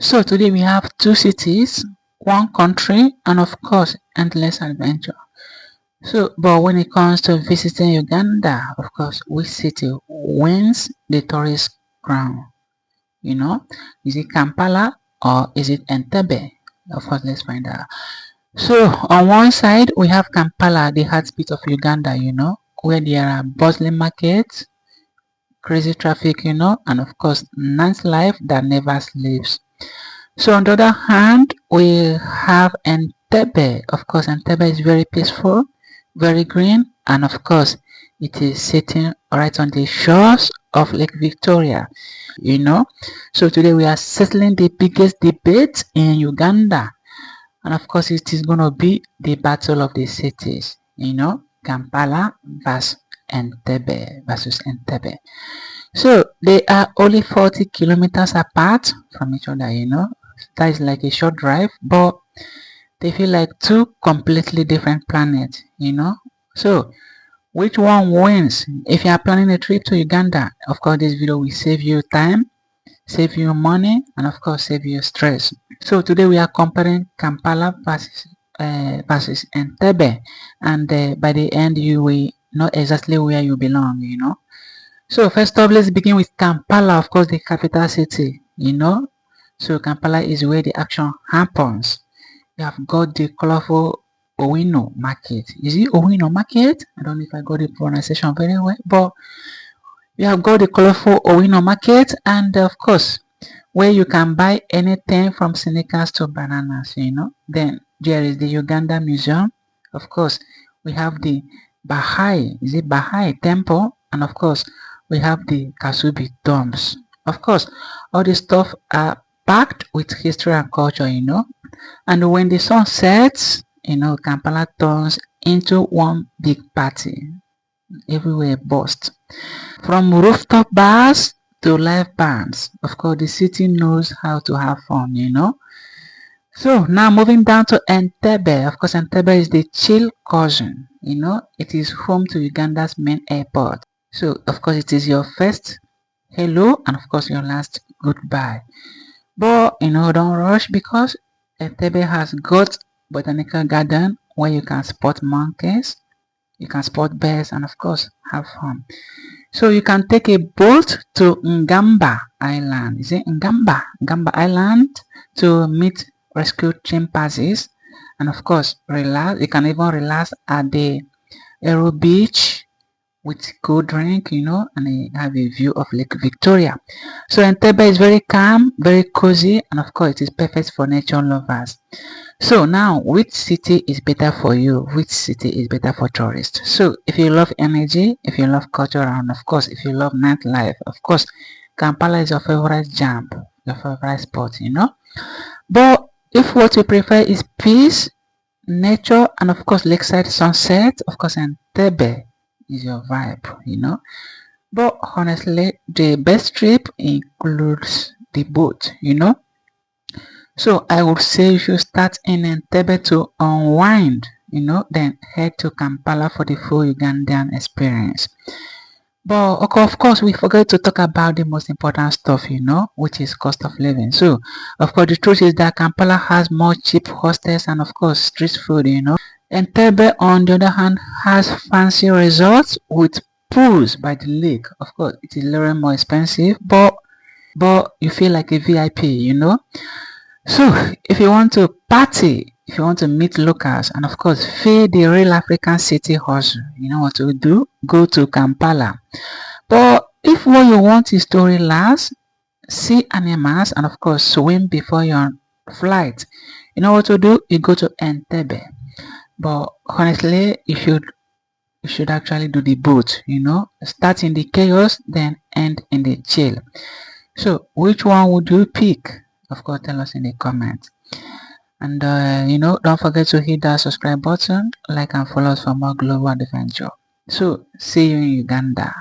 So today we have two cities, one country, and of course, endless adventure. So, but when it comes to visiting Uganda, of course, which city wins the tourist crown? You know, is it Kampala or is it Entebbe? Of course, let's find out. So, on one side, we have Kampala, the heartbeat of Uganda, where there are bustling markets, crazy traffic, and of course, nightlife that never sleeps. So on the other hand, we have Entebbe. Of course, Entebbe is very peaceful, very green, and of course, it is sitting right on the shores of Lake Victoria. So today we are settling the biggest debate in Uganda, and of course, it is going to be the battle of the cities. Kampala versus Entebbe. So they are only 40 kilometers apart from each other. That is like a short drive, but they feel like two completely different planets. So which one wins? If you are planning a trip to Uganda, of course this video will save you time, save you money, and of course save you stress. So today we are comparing Kampala versus Entebbe, and by the end you will know exactly where you belong. So first off, let's begin with Kampala, of course, the capital city. So Kampala is where the action happens. You have got the colorful Owino Market. Is it Owino Market? I don't know if I got the pronunciation very well, but you have got the colorful Owino Market, and of course, where you can buy anything from sneakers to bananas. Then there is the Uganda Museum. Of course, we have the Bahai Temple, and of course, we have the Kasubi tombs. Of course, all this stuff are packed with history and culture, And when the sun sets, Kampala turns into one big party. Everywhere burst. From rooftop bars to live bands. Of course, the city knows how to have fun, So now moving down to Entebbe. Of course, Entebbe is the chill cousin. It is home to Uganda's main airport. So of course it is your first hello and of course your last goodbye. But don't rush because Entebbe has got Botanical Garden where you can spot monkeys, you can spot bears and of course have fun. So you can take a boat to Ngamba Island. Is it Ngamba Island to meet rescued chimpanzees and of course relax. You can even relax at the Aero Beach with cold drink, and I have a view of Lake Victoria. So Entebbe is very calm, very cozy, and of course it is perfect for nature lovers. So now, which city is better for you? Which city is better for tourists? So if you love energy, if you love culture, and of course if you love nightlife, of course Kampala is your favorite jam, your favorite spot, But if what you prefer is peace, nature, and of course lakeside sunset, of course Entebbe is your vibe, But honestly, the best trip includes the boat, So I would say you should start in Entebbe to unwind, then head to Kampala for the full Ugandan experience. But of course, we forget to talk about the most important stuff, which is cost of living. So, of course, the truth is that Kampala has more cheap hostels and, of course, street food, Entebbe, on the other hand, has fancy resorts with pools by the lake. Of course, it is a little more expensive, but you feel like a VIP, So, if you want to party, if you want to meet locals, and of course, feel the real African city hustle, you know what to do? Go to Kampala. But if what you want is to relax, see animals, and of course, swim before your flight, you know what to do? You go to Entebbe. But honestly, you should actually do the both, start in the chaos, then end in the chill. So which one would you pick? Of course, tell us in the comments. And don't forget to hit that subscribe button, like and follow us for more global adventure. So see you in Uganda.